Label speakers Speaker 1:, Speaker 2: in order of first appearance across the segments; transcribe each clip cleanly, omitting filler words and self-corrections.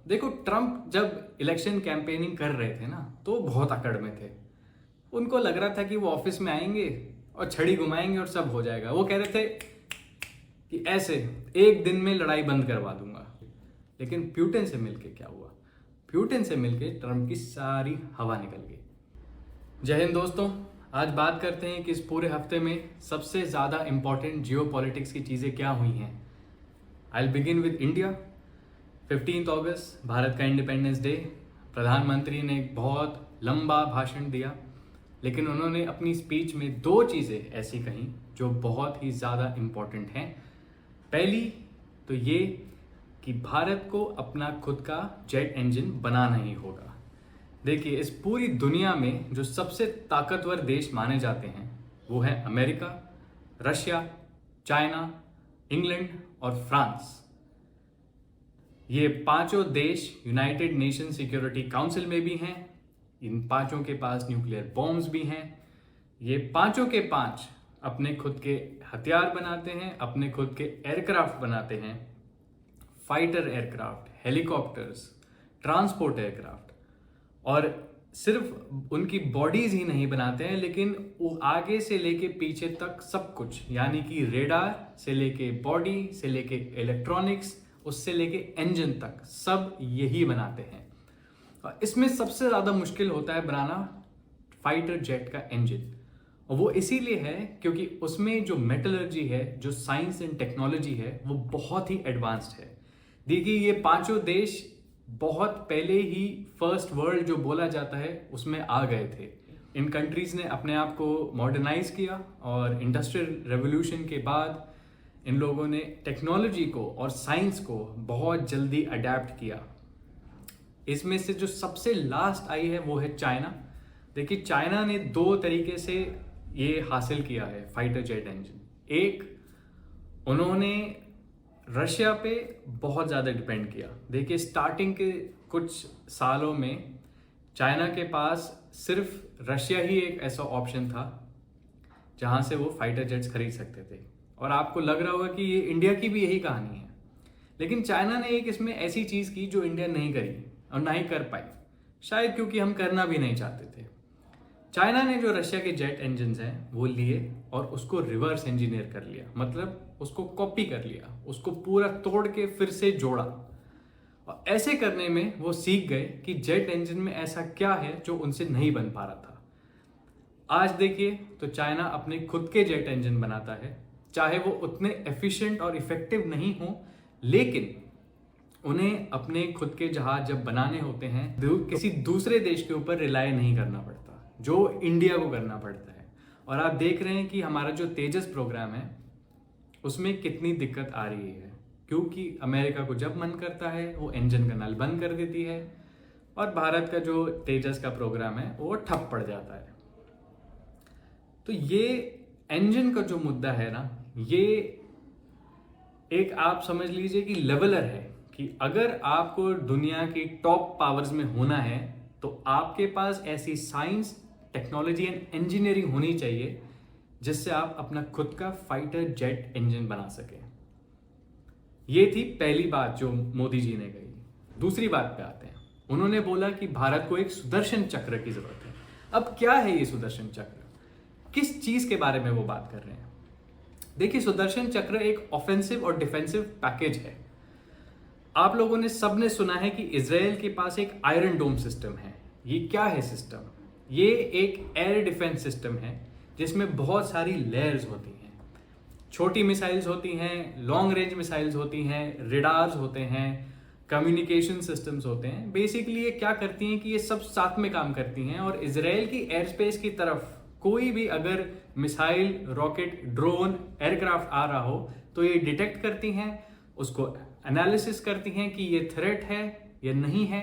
Speaker 1: देखो, ट्रम्प जब election campaigning कर रहे थे ना तो बहुत अकड़ में थे। उनको लग रहा था कि वो ऑफिस में आएंगे और छड़ी घुमाएंगे और सब हो जाएगा। वो कह रहे थे कि ऐसे एक दिन में लड़ाई बंद करवा दूंगा। लेकिन प्यूटिन से मिलके क्या हुआ? प्यूटिन से मिलके ट्रम्प की सारी हवा निकल गई। जय हिंद दोस्तों, आज बात करते हैं कि इस पूरे हफ्ते में सबसे ज़्यादा इंपॉर्टेंट जियो पॉलिटिक्स की चीज़ें क्या हुई हैं। I begin with India. 15 अगस्त भारत का इंडिपेंडेंस डे। प्रधानमंत्री ने एक बहुत लंबा भाषण दिया, लेकिन उन्होंने अपनी स्पीच में दो चीज़ें ऐसी कहीं जो बहुत ही ज़्यादा इम्पॉर्टेंट हैं। पहली तो ये कि भारत को अपना खुद का जेट इंजन बनाना ही होगा। देखिए, इस पूरी दुनिया में जो सबसे ताकतवर देश माने जाते हैं वो है अमेरिका, रशिया, चाइना, इंग्लैंड और फ्रांस। ये पांचों देश यूनाइटेड नेशन सिक्योरिटी काउंसिल में भी हैं। इन पांचों के पास न्यूक्लियर बॉम्ब्स भी हैं। ये पांचों के पांच अपने खुद के हथियार बनाते हैं, अपने खुद के एयरक्राफ्ट बनाते हैं, fighter aircraft, helicopters, transport aircraft. और सिर्फ उनकी बॉडीज ही नहीं बनाते हैं, लेकिन वो आगे से लेके पीछे तक सब कुछ, यानी कि रेडार से लेके बॉडी से लेके इलेक्ट्रॉनिक्स, उससे लेके इंजन तक सब यही बनाते हैं। और इसमें सबसे ज़्यादा मुश्किल होता है बनाना फाइटर जेट का इंजन। और वो इसीलिए है क्योंकि उसमें जो मेटलर्जी है, जो साइंस एंड टेक्नोलॉजी है, वो बहुत ही एडवांस्ड है। देखिए, ये पांचों देश बहुत पहले ही फर्स्ट वर्ल्ड जो बोला जाता है उसमें आ गए थे। इन कंट्रीज ने अपने आप को मॉडर्नाइज किया और इंडस्ट्रियल रेवोल्यूशन के बाद इन लोगों ने टेक्नोलॉजी को और साइंस को बहुत जल्दी अडेप्ट किया। इसमें से जो सबसे लास्ट आई है वो है चाइना। देखिए, चाइना ने दो तरीके से ये हासिल किया है फाइटर जेट इंजन। एक, उन्होंने रशिया पे बहुत ज़्यादा डिपेंड किया। देखिए, स्टार्टिंग के कुछ सालों में चाइना के पास सिर्फ रशिया ही एक ऐसा ऑप्शन था जहाँ से वो फाइटर जेट्स खरीद सकते थे। और आपको लग रहा होगा कि ये इंडिया की भी यही कहानी है, लेकिन चाइना ने एक इसमें ऐसी चीज़ की जो इंडिया नहीं करी और ना ही कर पाई, शायद क्योंकि हम करना भी नहीं चाहते थे। चाइना ने जो रशिया के जेट इंजन हैं वो लिए और उसको रिवर्स इंजीनियर कर लिया, मतलब उसको कॉपी कर लिया, उसको पूरा तोड़ के फिर से जोड़ा। और ऐसे करने में वो सीख गए कि जेट इंजन में ऐसा क्या है जो उनसे नहीं बन पा रहा था। आज देखिए तो चाइना अपने खुद के जेट इंजन बनाता है, चाहे वो उतने एफिशिएंट और इफेक्टिव नहीं हो, लेकिन उन्हें अपने खुद के जहाज जब बनाने होते हैं किसी दूसरे देश के ऊपर रिलाय नहीं करना पड़ता, जो इंडिया को करना पड़ता है। और आप देख रहे हैं कि हमारा जो तेजस प्रोग्राम है उसमें कितनी दिक्कत आ रही है, क्योंकि अमेरिका को जब मन करता है वो इंजन का नल बंद कर देती है और भारत का जो तेजस का प्रोग्राम है वो ठप पड़ जाता है। तो ये इंजन का जो मुद्दा है ना, ये एक आप समझ लीजिए कि लेवलर है कि अगर आपको दुनिया की टॉप पावर्स में होना है तो आपके पास ऐसी साइंस, टेक्नोलॉजी एंड इंजीनियरिंग होनी चाहिए जिससे आप अपना खुद का फाइटर जेट इंजन बना सकें। ये थी पहली बात जो मोदी जी ने कही। दूसरी बात पे आते हैं। उन्होंने बोला कि भारत को एक सुदर्शन चक्र की जरूरत है। अब क्या है ये सुदर्शन चक्र? किस चीज के बारे में वो बात कर रहे हैं? देखिए, सुदर्शन चक्र एक ऑफेंसिव और डिफेंसिव पैकेज है। आप लोगों ने सबने सुना है कि इजराइल के पास एक आयरन डोम सिस्टम है। ये क्या है सिस्टम? ये एक एयर डिफेंस सिस्टम है जिसमें बहुत सारी लेयर्स होती हैं। छोटी मिसाइल्स होती हैं, लॉन्ग रेंज मिसाइल्स होती हैं, रेडार्स होते हैं, कम्युनिकेशन सिस्टम्स होते हैं। बेसिकली ये क्या करती हैं कि ये सब साथ में काम करती हैं और इजराइल की एयर स्पेस की तरफ कोई भी अगर मिसाइल, रॉकेट, ड्रोन, एयरक्राफ्ट आ रहा हो तो ये डिटेक्ट करती हैं, उसको एनालिसिस करती हैं कि ये थ्रेट है या नहीं है।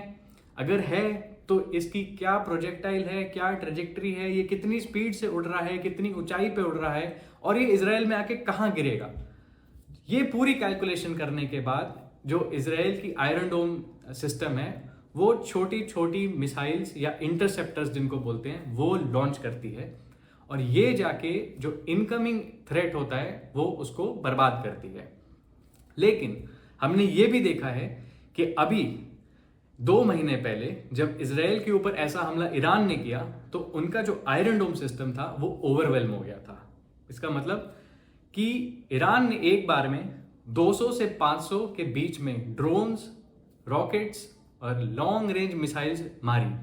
Speaker 1: अगर है तो इसकी क्या प्रोजेक्टाइल है, क्या ट्रेजेक्टरी है, ये कितनी स्पीड से उड़ रहा है, कितनी ऊंचाई पे उड़ रहा है और ये इजराइल में आके कहाँ गिरेगा। ये पूरी कैलकुलेशन करने के बाद जो इजराइल की आयरन डोम सिस्टम है वो छोटी छोटी मिसाइल्स या इंटरसेप्टर्स जिनको बोलते हैं वो लॉन्च करती है और ये जाके जो इनकमिंग थ्रेट होता है वो उसको बर्बाद करती है। लेकिन हमने ये भी देखा है कि अभी 2 महीने पहले जब इसराइल के ऊपर ऐसा हमला ईरान ने किया तो उनका जो आयरन डोम सिस्टम था वो ओवरवेल्म हो गया था। इसका मतलब कि ईरान ने एक बार में 200 से 500 के बीच में ड्रोन्स, रॉकेट्स और लॉन्ग रेंज मिसाइल्स मारी।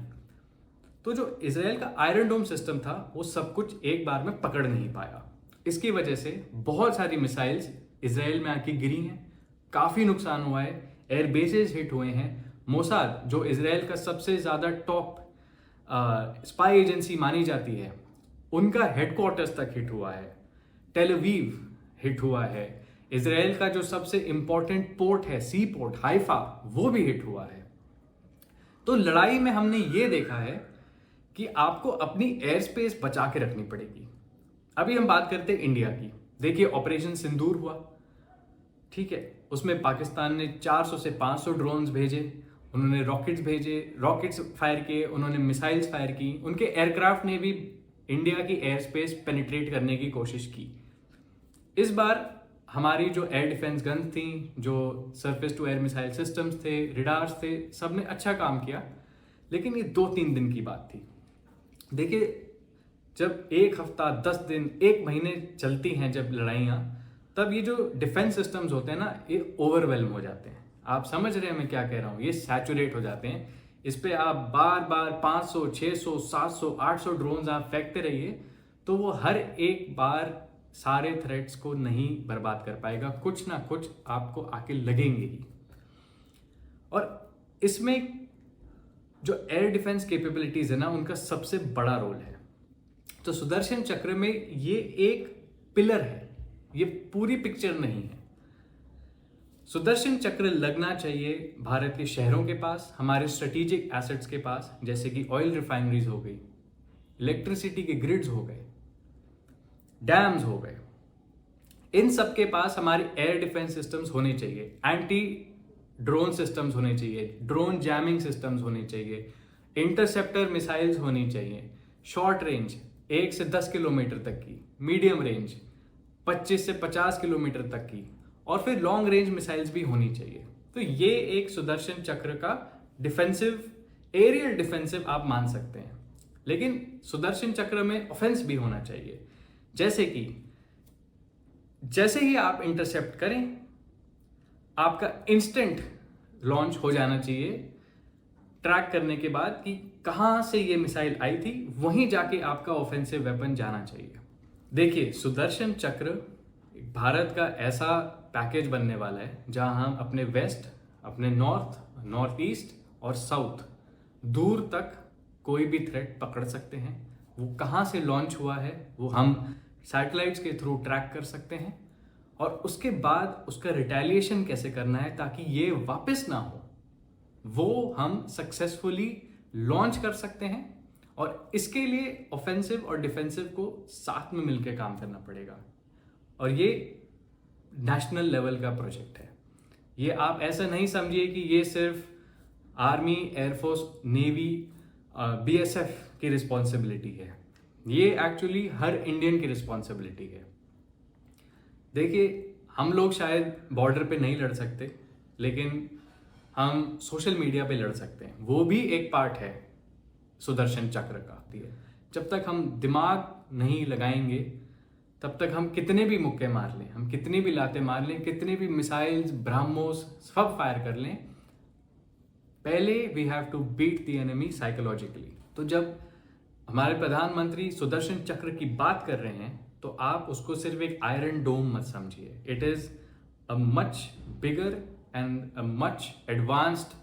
Speaker 1: तो जो इसराइल का आयरन डोम सिस्टम था वो सब कुछ एक बार में पकड़ नहीं पाया। इसकी वजह से बहुत सारी मिसाइल्स इसराइल में आके गिरी हैं, काफ़ी नुकसान हुआ है, एयर बेसेस हिट हुए हैं। मोसाद जो इसराइल का सबसे ज़्यादा टॉप स्पाई एजेंसी मानी जाती है, उनका हेडक्वार्टर्स तक हिट हुआ है। टेल अवीव हिट हुआ है। इसराइल का जो सबसे इंपॉर्टेंट पोर्ट है, सी पोर्ट हाइफा, वो भी हिट हुआ है। तो लड़ाई में हमने ये देखा है कि आपको अपनी एयर स्पेस बचा के रखनी पड़ेगी। अभी हम बात करते हैं इंडिया की। देखिए ऑपरेशन सिंदूर हुआ, ठीक है, उसमें पाकिस्तान ने 400 से 500 ड्रोन्स भेजे, उन्होंने रॉकेट्स भेजे, रॉकेट्स फायर किए, उन्होंने मिसाइल्स फायर की, उनके एयरक्राफ्ट ने भी इंडिया की एयर स्पेस पेनिट्रेट करने की कोशिश की। इस बार हमारी जो एयर डिफेंस गन्स थी, जो surface to air missile systems थे, रिडार्स थे, सब ने अच्छा काम किया। लेकिन ये 2-3 दिन की बात थी। देखिए जब 1 हफ्ता, 10 दिन, 1 महीने चलती हैं जब लड़ाइयाँ, तब ये जो डिफेंस सिस्टम्स होते हैं ना, ये ओवरवेल्म हो जाते हैं। आप समझ रहे हैं मैं क्या कह रहा हूँ? ये सैचुरेट हो जाते हैं। इस पे आप बार बार 500, 600, 700, 800 ड्रोन्स आप फेंकते रहिए तो वो हर एक बार सारे थ्रेट्स को नहीं बर्बाद कर पाएगा, कुछ ना कुछ आपको आके लगेंगे ही। और इसमें जो एयर डिफेंस कैपेबिलिटीज है ना, उनका सबसे बड़ा रोल है। तो सुदर्शन चक्र में ये एक पिलर है, ये पूरी पिक्चर नहीं है। सुदर्शन चक्र लगना चाहिए भारत के शहरों के पास, हमारे स्ट्रेटेजिक एसेट्स के पास, जैसे कि ऑयल रिफाइनरीज हो गई, इलेक्ट्रिसिटी के ग्रिड्स हो गए, डैम्स हो गए। इन सब के पास हमारे एयर डिफेंस सिस्टम्स होने चाहिए, एंटी ड्रोन सिस्टम्स होने चाहिए, ड्रोन जैमिंग सिस्टम्स होने चाहिए, इंटरसेप्टर मिसाइल्स होनी चाहिए, शॉर्ट रेंज 1 से 10 किलोमीटर तक की, मीडियम रेंज 25 से 50 किलोमीटर तक की, और फिर लॉन्ग रेंज मिसाइल्स भी होनी चाहिए। तो ये एक सुदर्शन चक्र का डिफेंसिव, एरियल डिफेंसिव आप मान सकते हैं। लेकिन सुदर्शन चक्र में ऑफेंस भी होना चाहिए, जैसे कि जैसे ही आप इंटरसेप्ट करें आपका इंस्टेंट लॉन्च हो जाना चाहिए, ट्रैक करने के बाद कि कहां से ये मिसाइल आई थी, वहीं जाके आपका ऑफेंसिव वेपन जाना चाहिए। देखिए सुदर्शन चक्र भारत का ऐसा पैकेज बनने वाला है जहां हम अपने वेस्ट, अपने नॉर्थ, नॉर्थ ईस्ट और साउथ दूर तक कोई भी थ्रेट पकड़ सकते हैं। वो कहां से लॉन्च हुआ है वो हम सैटेलाइट्स के थ्रू ट्रैक कर सकते हैं, और उसके बाद उसका रिटेलिएशन कैसे करना है ताकि ये वापस ना हो, वो हम सक्सेसफुली लॉन्च कर सकते हैं। और इसके लिए ऑफेंसिव और डिफेंसिव को साथ में मिलकर काम करना पड़ेगा, और ये नेशनल लेवल का प्रोजेक्ट है। ये आप ऐसा नहीं समझिए कि ये सिर्फ आर्मी, एयरफोर्स, नेवी, बीएसएफ की रिस्पॉन्सिबिलिटी है। ये एक्चुअली हर इंडियन की रिस्पॉन्सिबिलिटी है। देखिए हम लोग शायद बॉर्डर पे नहीं लड़ सकते, लेकिन हम सोशल मीडिया पे लड़ सकते हैं। वो भी एक पार्ट है सुदर्शन चक्र का। जब तक हम दिमाग नहीं लगाएंगे तब तक हम कितने भी मुक्के मार लें, हम कितनी भी लाते मार लें, कितने भी मिसाइल्स, ब्रह्मोस सब फायर कर लें, पहले we have to beat the enemy psychologically. तो जब हमारे प्रधानमंत्री सुदर्शन चक्र की बात कर रहे हैं तो आप उसको सिर्फ एक आयरन डोम मत समझिए। It is a much bigger and a much advanced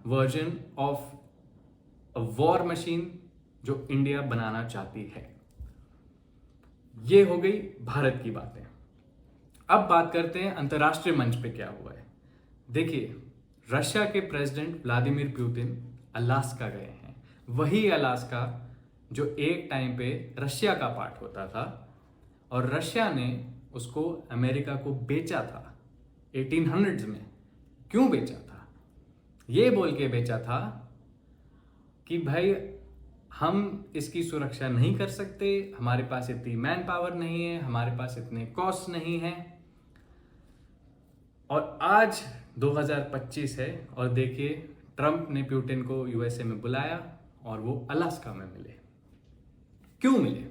Speaker 1: version of a war machine जो इंडिया बनाना चाहती है। ये हो गई भारत की बातें। अब बात करते हैं अंतर्राष्ट्रीय मंच पे क्या हुआ है। देखिए रशिया के प्रेसिडेंट व्लादिमीर पुतिन अलास्का गए हैं, वही अलास्का जो एक टाइम पे रशिया का पार्ट होता था, और रशिया ने उसको अमेरिका को बेचा था 1800s में। क्यों बेचा था? ये बोल के बेचा था कि भाई हम इसकी सुरक्षा नहीं कर सकते, हमारे पास इतनी मैन पावर नहीं है, हमारे पास इतने कॉस्ट नहीं है। और आज 2025 है और देखिए ट्रंप ने पुतिन को यूएसए में बुलाया और वो अलास्का में मिले। क्यों मिले?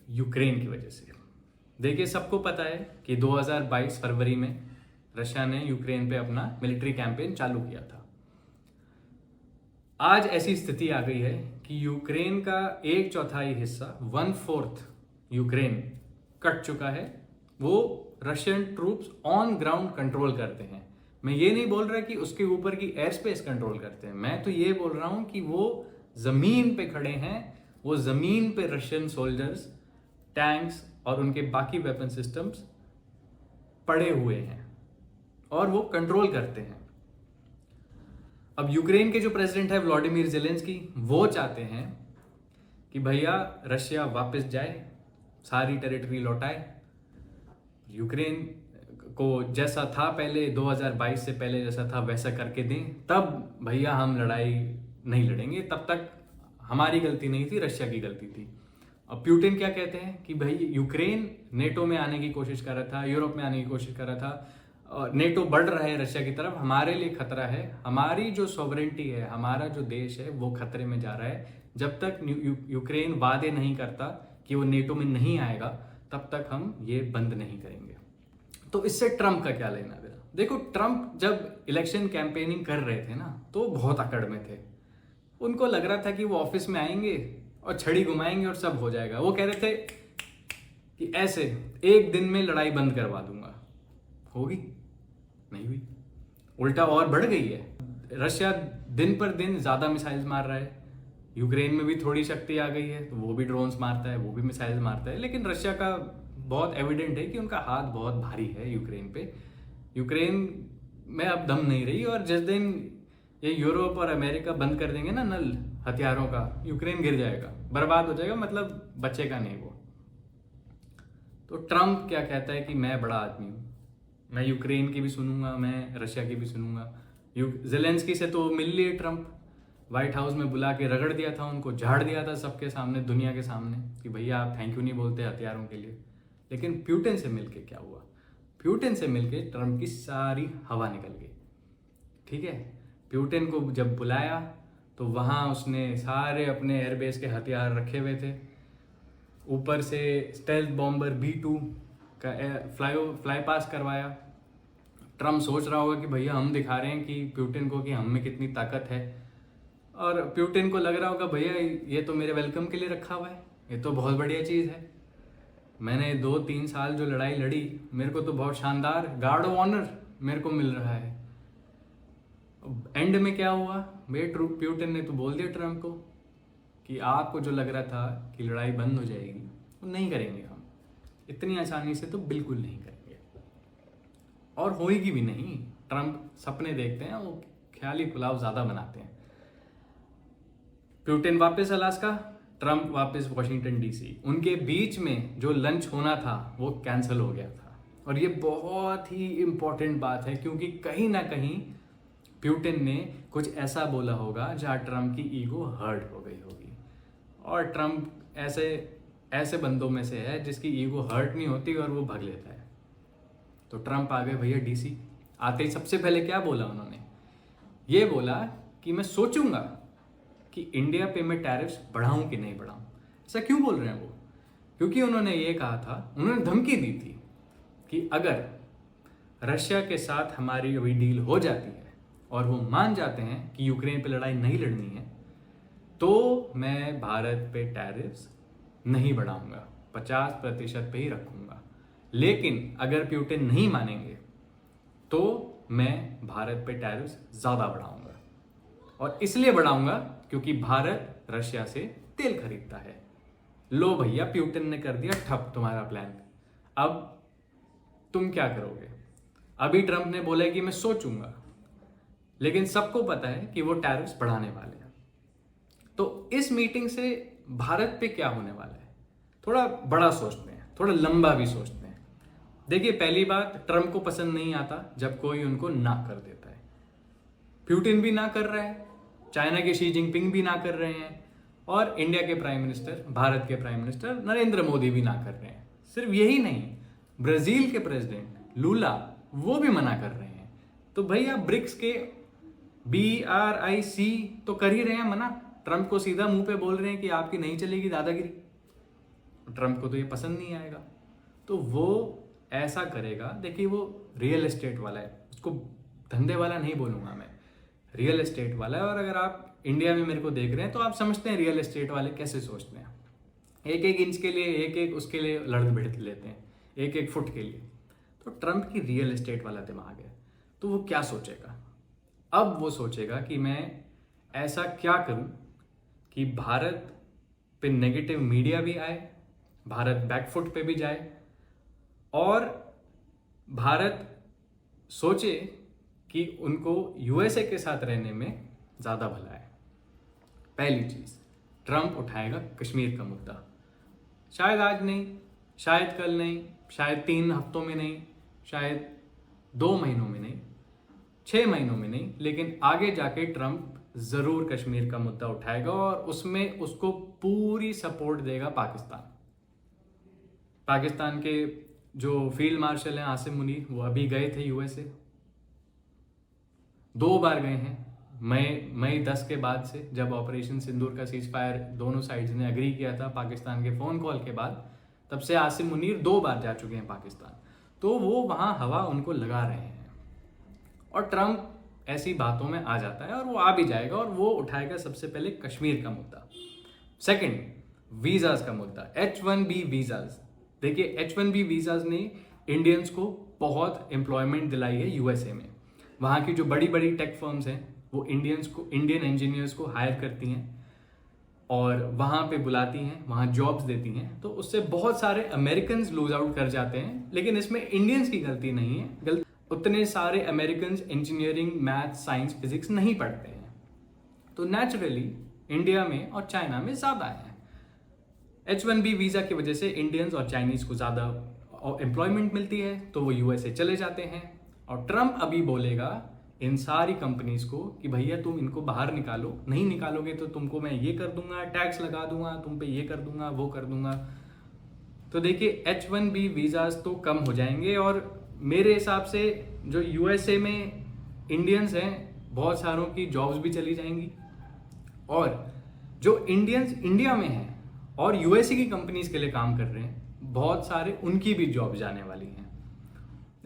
Speaker 1: यूक्रेन की वजह से। देखिए, सबको पता है कि 2022 फरवरी में रशिया ने यूक्रेन पे अपना मिलिट्री कैंपेन चालू किया था। आज ऐसी स्थिति आ गई है कि यूक्रेन का 1/4 हिस्सा 1/4 यूक्रेन कट चुका है। वो Russian troops on ground control करते हैं। मैं ये नहीं बोल रहा कि उसके ऊपर की एयर स्पेस कंट्रोल करते हैं, मैं तो ये बोल रहा हूं कि वो जमीन पे खड़े हैं। वो जमीन पे रशियन सोल्जर्स, टैंक्स और उनके बाकी वेपन सिस्टम्स पड़े हुए हैं और वो कंट्रोल करते हैं। अब यूक्रेन के जो प्रेसिडेंट है व्लादिमीर ज़ेलेंस्की, वो चाहते हैं कि भैया रशिया वापस जाए, सारी टेरिटरी लौटाए। यूक्रेन को जैसा था पहले 2022 से पहले जैसा था वैसा करके दें, तब भैया हम लड़ाई नहीं लड़ेंगे। तब तक हमारी गलती नहीं थी, रशिया की गलती थी। अब पुतिन क्या कहते हैं कि भाई यूक्रेन नेटो में आने की कोशिश कर रहा था, यूरोप में आने की कोशिश कर रहा था, और नेटो बढ़ रहा है रशिया की तरफ, हमारे लिए खतरा है। हमारी जो सॉवरेंटी है, हमारा जो देश है, वो खतरे में जा रहा है। जब तक यूक्रेन वादे नहीं करता कि वो नेटो में नहीं आएगा, तब तक हम ये बंद नहीं करेंगे। तो इससे ट्रंप का क्या लेना देना? देखो, ट्रंप जब इलेक्शन कैंपेनिंग कर रहे थे ना, तो बहुत अकड़ में थे। उनको लग रहा था कि वो ऑफिस में आएंगे और छड़ी घुमाएंगे और सब हो जाएगा। वो कह रहे थे कि ऐसे एक दिन में लड़ाई बंद करवा दूंगा। होगी? नहीं हुई, उल्टा और बढ़ गई है। रशिया दिन पर दिन ज्यादा मिसाइल्स मार रहा है। यूक्रेन में भी थोड़ी शक्ति आ गई है, तो वो भी ड्रोन्स मारता है, वो भी मिसाइल्स मारता है। लेकिन रशिया का बहुत एविडेंट है कि उनका हाथ बहुत भारी है यूक्रेन पे। यूक्रेन में अब दम नहीं रही, और जिस दिन ये यूरोप और अमेरिका बंद कर देंगे ना नल हथियारों का, यूक्रेन गिर जाएगा, बर्बाद हो जाएगा, मतलब बचेगा नहीं वो। तो ट्रंप क्या कहता है कि मैं बड़ा आदमी हूं, मैं यूक्रेन की भी सुनूंगा, मैं रशिया की भी सुनूंगा। ज़ेलेंस्की से तो मिल लिए ट्रंप, व्हाइट हाउस में बुला के रगड़ दिया था उनको, झाड़ दिया था सबके सामने, दुनिया के सामने, कि भैया आप थैंक यू नहीं बोलते हथियारों के लिए। लेकिन पुतिन से मिलके क्या हुआ? पुतिन से मिलके ट्रंप की सारी हवा निकल गई। ठीक है, पुतिन को जब बुलाया तो वहाँ उसने सारे अपने एयरबेस के हथियार रखे हुए थे। ऊपर से स्टेल्थ बॉम्बर B-2 का फ्लाई पास करवाया। ट्रंप सोच रहा होगा कि भैया हम दिखा रहे हैं कि पुतिन को कि हम में कितनी ताकत है, और पुतिन को लग रहा होगा भैया ये तो मेरे वेलकम के लिए रखा हुआ है, ये तो बहुत बढ़िया चीज़ है। मैंने 2-3 साल जो लड़ाई लड़ी, मेरे को तो बहुत शानदार गार्ड ऑफ ऑनर मेरे को मिल रहा है। एंड में क्या हुआ? पुतिन ने तो बोल दिया ट्रंप को कि आपको जो लग रहा था कि लड़ाई बंद हो जाएगी, वो नहीं करेंगे हम, इतनी आसानी से तो बिल्कुल नहीं करेंगे, और होएगी भी नहीं। ट्रंप सपने देखते हैं, वो ख्याली पुलाव ज्यादा बनाते हैं। पुतिन वापस अलास्का, ट्रंप वापस वॉशिंगटन DC। उनके बीच में जो लंच होना था वो कैंसिल हो गया था, और ये बहुत ही इंपॉर्टेंट बात है, क्योंकि कहीं ना कहीं पुतिन ने कुछ ऐसा बोला होगा जहाँ ट्रंप की ईगो हर्ट हो गई होगी। और ट्रंप ऐसे बंदों में से है जिसकी ईगो हर्ट नहीं होती और वो भाग लेता है। तो ट्रंप आ गए भैया DC। आते ही सबसे पहले क्या बोला उन्होंने? ये बोला कि मैं सोचूंगा कि इंडिया पे मैं टैरिफ्स बढ़ाऊं कि नहीं बढ़ाऊं। ऐसा क्यों बोल रहे हैं वो? क्योंकि उन्होंने ये कहा था, उन्होंने धमकी दी थी कि अगर रशिया के साथ हमारी अभी डील हो जाती है और वो मान जाते हैं कि यूक्रेन पे लड़ाई नहीं लड़नी है, तो मैं भारत पे टैरिफ्स नहीं बढ़ाऊंगा, 50% पे ही रखूंगा। लेकिन अगर पुतिन नहीं मानेंगे तो मैं भारत पे टैरिफ्स ज्यादा बढ़ाऊंगा, और इसलिए बढ़ाऊंगा क्योंकि भारत रशिया से तेल खरीदता है। लो भैया, पुतिन ने कर दिया ठप तुम्हारा प्लान। अब तुम क्या करोगे? अभी ट्रंप ने बोला कि मैं सोचूंगा, लेकिन सबको पता है कि वो टैरिफ्स बढ़ाने वाले हैं। तो इस मीटिंग से भारत पे क्या होने वाला है, थोड़ा बड़ा सोचते हैं, थोड़ा लंबा भी सोचते हैं। देखिए, पहली बात, ट्रंप को पसंद नहीं आता जब कोई उनको ना कर देता है। पुतिन भी ना कर रहा है, चाइना के शी जिनपिंग भी ना कर रहे हैं, और इंडिया के प्राइम मिनिस्टर, भारत के प्राइम मिनिस्टर नरेंद्र मोदी भी ना कर रहे हैं। सिर्फ यही नहीं, ब्राजील के प्रेसिडेंट लूला वो भी मना कर रहे हैं। तो भैया ब्रिक्स के BRIC तो कर ही रहे हैं मना, ट्रंप को सीधा मुंह पे बोल रहे हैं कि आपकी नहीं चलेगी दादागिरी। ट्रंप को तो ये पसंद नहीं आएगा, तो वो ऐसा करेगा। देखिए वो रियल एस्टेट वाला है, उसको धंधे वाला नहीं बोलूंगा मैं, रियल एस्टेट वाला है। और अगर आप इंडिया में मेरे को देख रहे हैं तो आप समझते हैं रियल एस्टेट वाले कैसे सोचते हैं। एक एक इंच के लिए एक एक उसके लिए लड़ भिड़ लेते हैं, एक एक फुट के लिए। तो ट्रंप की रियल एस्टेट वाला दिमाग है। तो वो क्या सोचेगा, अब वो सोचेगा कि मैं ऐसा क्या करूं कि भारत पे नेगेटिव मीडिया भी आए, भारत बैकफुट पे भी जाए, और भारत सोचे कि उनको यूएसए के साथ रहने में ज़्यादा भला है। पहली चीज़, ट्रंप उठाएगा कश्मीर का मुद्दा। शायद आज नहीं, शायद कल नहीं, शायद 3 हफ्तों में नहीं, शायद 2 महीनों में नहीं, 6 महीनों में नहीं, लेकिन आगे जाके ट्रंप ज़रूर कश्मीर का मुद्दा उठाएगा और उसमें उसको पूरी सपोर्ट देगा पाकिस्तान। पाकिस्तान के जो फील्ड मार्शल हैं आसिम मुनीर, वो अभी गए थे यूएसए, 2 बार गए हैं। मई 10 के बाद से, जब ऑपरेशन सिंदूर का सीज फायर दोनों साइड्स ने अग्री किया था पाकिस्तान के फ़ोन कॉल के बाद, तब से आसिम मुनीर 2 बार जा चुके हैं पाकिस्तान। तो वो वहाँ हवा उनको लगा रहे हैं, और ट्रंप ऐसी बातों में आ जाता है, और वो आ भी जाएगा, और वो उठाएगा सबसे पहले कश्मीर का मुद्दा। सेकंड, वीज़ाज का मुद्दा, H1B वीज़ाज। देखिए H1B वीज़ाज ने इंडियंस को बहुत एम्प्लॉयमेंट दिलाई है यूएसए में। वहाँ की जो बड़ी बड़ी टेक फर्म्स हैं वो इंडियन इंजीनियर्स को हायर करती हैं और वहाँ पे बुलाती हैं, वहाँ जॉब्स देती हैं। तो उससे बहुत सारे अमेरिकन्स लूज आउट कर जाते हैं, लेकिन इसमें इंडियंस की गलती नहीं है। उतने सारे Americans engineering, math, science, physics नहीं पढ़ते हैं, तो नेचुरली इंडिया में और चाइना में ज़्यादा है। H1B वीज़ा की वजह से इंडियंस और चाइनीज़ को ज़्यादा एम्प्लॉयमेंट मिलती है, तो वो यूएसए चले जाते हैं। और ट्रंप अभी बोलेगा इन सारी कंपनीज को कि भैया तुम इनको बाहर निकालो, नहीं निकालोगे तो तुमको मैं ये कर दूंगा, टैक्स लगा दूंगा, तुम पे ये कर दूंगा, वो कर दूंगा। तो देखिए H1B वीज़ाज तो कम हो जाएंगे, और मेरे हिसाब से जो यूएसए में इंडियंस हैं बहुत सारों की जॉब्स भी चली जाएंगी, और जो इंडियंस इंडिया में हैं और यूएसए की कंपनीज के लिए काम कर रहे हैं बहुत सारे, उनकी भी जॉब जाने वाली हैं।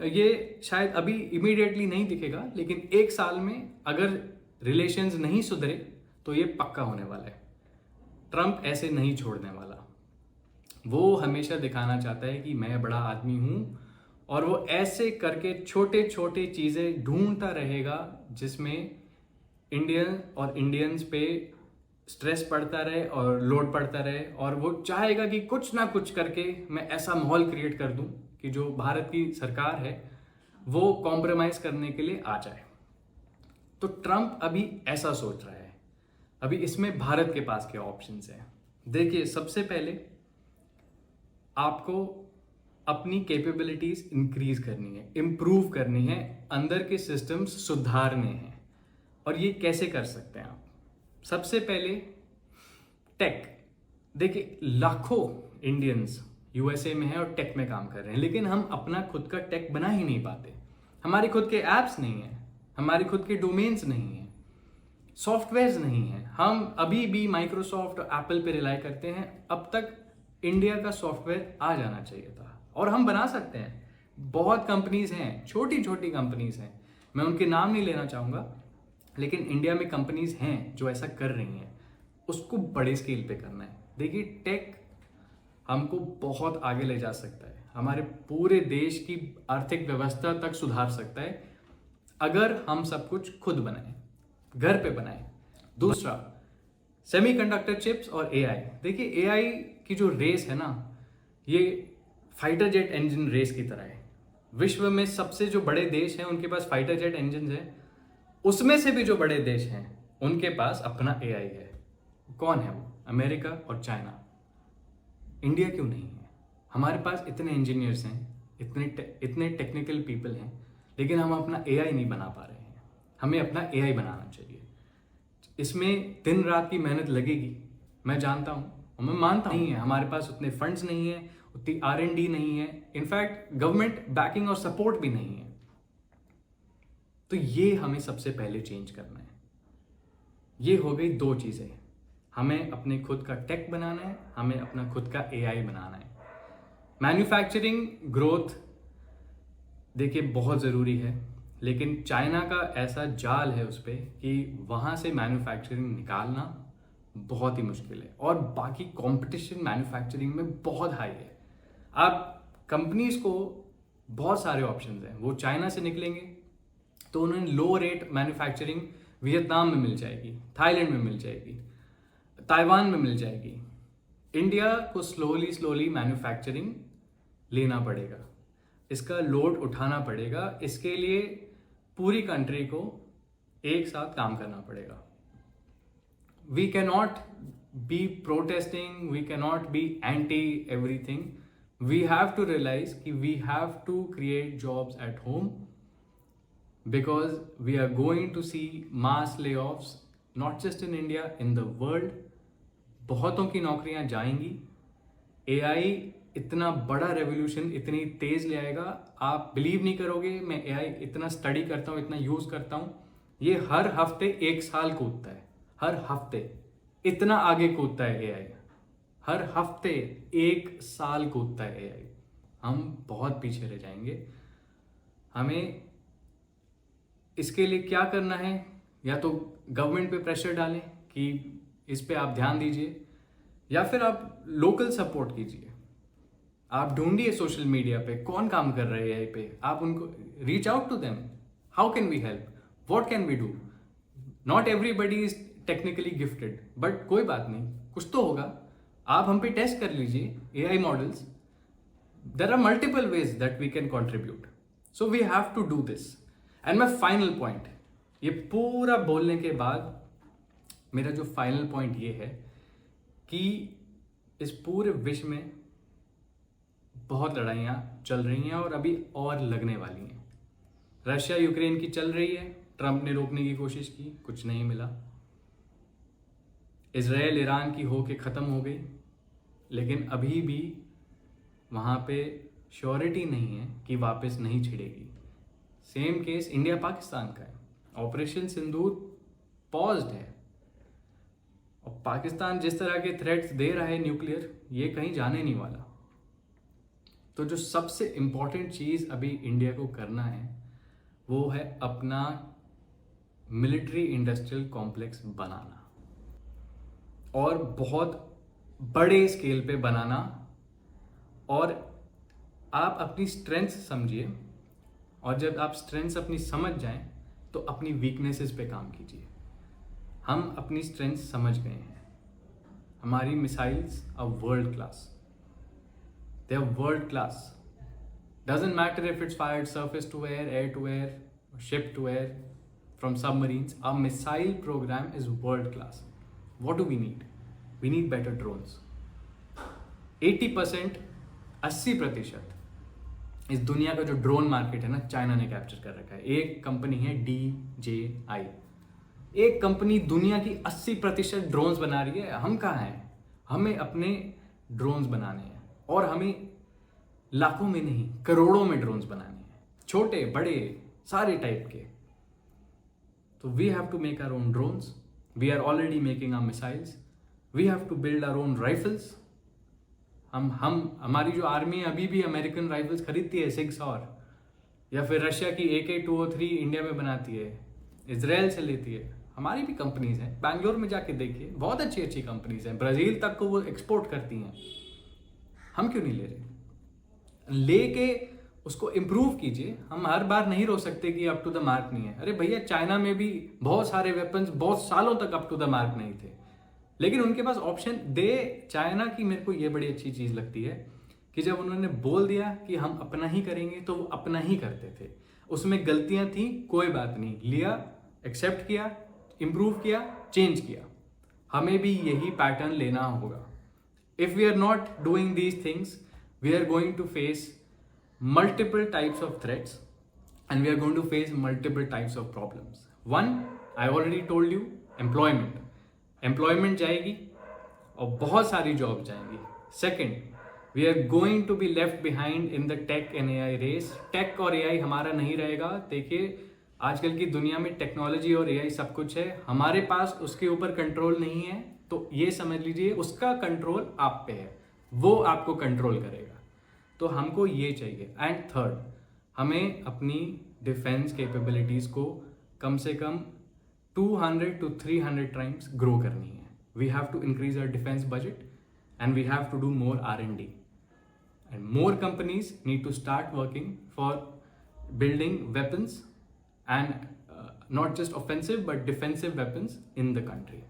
Speaker 1: ये शायद अभी इमीडिएटली नहीं दिखेगा, लेकिन 1 साल में अगर रिलेशंस नहीं सुधरे तो ये पक्का होने वाला है। ट्रंप ऐसे नहीं छोड़ने वाला, वो हमेशा दिखाना चाहता है कि मैं बड़ा आदमी हूँ, और वो ऐसे करके छोटे छोटे चीज़ें ढूंढता रहेगा जिसमें इंडियन और इंडियंस पे स्ट्रेस पड़ता रहे और लोड पड़ता रहे, और वो चाहेगा कि कुछ ना कुछ करके मैं ऐसा माहौल क्रिएट कर दूं कि जो भारत की सरकार है वो कॉम्प्रोमाइज़ करने के लिए आ जाए। तो ट्रंप अभी ऐसा सोच रहा है। अभी इसमें भारत के पास क्या ऑप्शंस हैं? देखिए, सबसे पहले आपको अपनी कैपेबिलिटीज इंक्रीज करनी है, इम्प्रूव करनी है, अंदर के सिस्टम्स सुधारने हैं। और ये कैसे कर सकते हैं आप? सबसे पहले टेक। देखिए, लाखों इंडियंस यूएसए में है और टेक में काम कर रहे हैं, लेकिन हम अपना खुद का टेक बना ही नहीं पाते। हमारे खुद के ऐप्स नहीं हैं, हमारे खुद के डोमेन्स नहीं हैं, सॉफ्टवेयर्स नहीं हैं। हम अभी भी माइक्रोसॉफ्ट और एप्पल पे रिलाई करते हैं। अब तक इंडिया का सॉफ्टवेयर आ जाना चाहिए था, और हम बना सकते हैं। बहुत कंपनीज हैं, छोटी छोटी कंपनीज हैं, मैं उनके नाम नहीं लेना चाहूँगा, लेकिन इंडिया में कंपनीज हैं जो ऐसा कर रही हैं। उसको बड़े स्केल पे करना है। देखिए, टेक हमको बहुत आगे ले जा सकता है, हमारे पूरे देश की आर्थिक व्यवस्था तक सुधार सकता है अगर हम सब कुछ खुद बनाएं, घर पे बनाएं। दूसरा, सेमीकंडक्टर चिप्स और एआई। देखिए, एआई की जो रेस है ना, ये फाइटर जेट इंजन रेस की तरह है। विश्व में सबसे जो बड़े देश हैं उनके पास फाइटर जेट इंजन है, उसमें से भी जो बड़े देश हैं उनके पास अपना एआई है। कौन है वो? अमेरिका और चाइना। इंडिया क्यों नहीं है? हमारे पास इतने इंजीनियर्स हैं, इतने टेक्निकल पीपल हैं, लेकिन हम अपना एआई नहीं बना पा रहे हैं। हमें अपना एआई बनाना चाहिए। इसमें दिन रात की मेहनत लगेगी, मैं जानता हूँ और मैं मानता हूँ। नहीं है हमारे पास उतने फंड्स नहीं है, उतनी R&D नहीं है, इनफैक्ट गवर्नमेंट बैकिंग और सपोर्ट भी नहीं है। तो ये हमें सबसे पहले चेंज करना है। ये हो गई दो चीज़ें, हमें अपने खुद का टेक बनाना है, हमें अपना खुद का एआई बनाना है। मैन्युफैक्चरिंग ग्रोथ देखिए बहुत ज़रूरी है, लेकिन चाइना का ऐसा जाल है उस पर कि वहाँ से मैन्युफैक्चरिंग निकालना बहुत ही मुश्किल है, और बाकी कंपटीशन मैन्युफैक्चरिंग में बहुत हाई है। आप कंपनीज को बहुत सारे ऑप्शंस हैं, वो चाइना से निकलेंगे तो उन्हें लो रेट मैन्युफैक्चरिंग वियतनाम में मिल जाएगी, थाईलैंड में मिल जाएगी, ताइवान में मिल जाएगी। इंडिया को स्लोली मैन्युफैक्चरिंग लेना पड़ेगा, इसका लोड उठाना पड़ेगा। इसके लिए पूरी कंट्री को एक साथ काम करना पड़ेगा। We can not be protesting, we can not be anti everything. We have to realise कि we have to create jobs at home, because we are going to see mass layoffs not just in India, in the world। बहुतों की नौकरियां जाएंगी। AI इतना बड़ा revolution इतनी तेज ले आएगा, आप बिलीव नहीं करोगे। मैं AI इतना स्टडी करता हूँ, इतना यूज करता हूँ, ये हर हफ्ते 1 साल कूदता है, हर हफ्ते इतना आगे कूदता है AI, हर हफ्ते 1 साल कूदता है AI। हम बहुत पीछे रह जाएंगे। हमें इसके लिए क्या करना है, या तो गवर्नमेंट पे प्रेशर डालें कि इस पे आप ध्यान दीजिए, या फिर आप लोकल सपोर्ट कीजिए। आप ढूंढिए सोशल मीडिया पे कौन काम कर रहे हैं पे, आप उनको reach out to them. How can we help, what can we do. Not everybody is technically gifted, but कोई बात नहीं, कुछ तो होगा। आप हम पे टेस्ट कर लीजिए AI models. There are multiple ways that we can contribute, so we have to do this. And my final point, ये पूरा बोलने के बाद मेरा जो फाइनल पॉइंट ये है कि इस पूरे विश्व में बहुत लड़ाइयाँ चल रही हैं और अभी और लगने वाली हैं। रशिया यूक्रेन की चल रही है, ट्रंप ने रोकने की कोशिश की, कुछ नहीं मिला। इजराइल ईरान की होके ख़त्म हो गई, लेकिन अभी भी वहाँ पे श्योरिटी नहीं है कि वापस नहीं छिड़ेगी। सेम केस इंडिया पाकिस्तान का है। ऑपरेशन सिंदूर पॉज्ड है, और पाकिस्तान जिस तरह के थ्रेट्स दे रहा है न्यूक्लियर, ये कहीं जाने नहीं वाला। तो जो सबसे इम्पॉर्टेंट चीज़ अभी इंडिया को करना है वो है अपना मिलिट्री इंडस्ट्रियल कॉम्प्लेक्स बनाना, और बहुत बड़े स्केल पे बनाना। और आप अपनी स्ट्रेंथ समझिए, और जब आप स्ट्रेंथ्स अपनी समझ जाएं तो अपनी वीकनेसेस पे काम कीजिए। हम अपनी स्ट्रेंथ्स समझ गए हैं। हमारी missiles are world class, they are world class. Doesn't matter if it's fired surface to air to air, ship to air, from submarines. Our missile programme is world class. What do we need? We need better drones. 80%, 80% इस दुनिया का जो drone market है ना, China ने capture कर रखा है। एक कंपनी है DJI, एक कंपनी दुनिया की 80% ड्रोन्स बना रही है। हम कहाँ हैं? हमें अपने ड्रोन्स बनाने हैं, और हमें लाखों में नहीं करोड़ों में ड्रोन्स बनाने हैं, छोटे बड़े सारे टाइप के। तो we have to make our own drones. We are already making our missiles. We have to build our own rifles. हम हमारी जो आर्मी अभी भी अमेरिकन राइफल्स खरीदती है 6 और, या फिर रशिया की AK-203 इंडिया में बनाती है, इजराइल से लेती है। हमारी भी कंपनीज हैं, बैंगलोर में जाके देखिए, बहुत अच्छी अच्छी कंपनीज हैं, ब्राज़ील तक को वो एक्सपोर्ट करती हैं। हम क्यों नहीं ले रहे? लेके उसको इम्प्रूव कीजिए। हम हर बार नहीं रोक सकते कि अप टू द मार्क नहीं है। अरे भैया, चाइना में भी बहुत सारे वेपन्स बहुत सालों तक अप टू द मार्क नहीं थे, लेकिन उनके पास ऑप्शन दे। चाइना की मेरे को ये बड़ी अच्छी चीज़ लगती है कि जब उन्होंने बोल दिया कि हम अपना ही करेंगे तो वो अपना ही करते थे। उसमें गलतियां थी, कोई बात नहीं, लिया, एक्सेप्ट किया, इम्प्रूव किया, चेंज किया। हमें भी यही पैटर्न लेना होगा। If we are not doing these things, we are going to face multiple types of threats, and we are going to face multiple types of problems. One, I already told you, employment जाएगी और बहुत सारी job जाएंगी। Second, we are going to be left behind in the tech and AI race. Tech और AI हमारा नहीं रहेगा। देखिए, आजकल की दुनिया में टेक्नोलॉजी और एआई सब कुछ है, हमारे पास उसके ऊपर कंट्रोल नहीं है, तो ये समझ लीजिए उसका कंट्रोल आप पे है, वो आपको कंट्रोल करेगा। तो हमको ये चाहिए। एंड थर्ड, हमें अपनी डिफेंस कैपेबिलिटीज़ को कम से कम 200 to 300 टाइम्स ग्रो करनी है। We have to increase our defence budget and we have to do more R&D. And more companies need to start working for building weapons and not just offensive but defensive weapons in the country.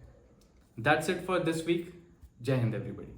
Speaker 1: That's it for this week. Jai Hind everybody.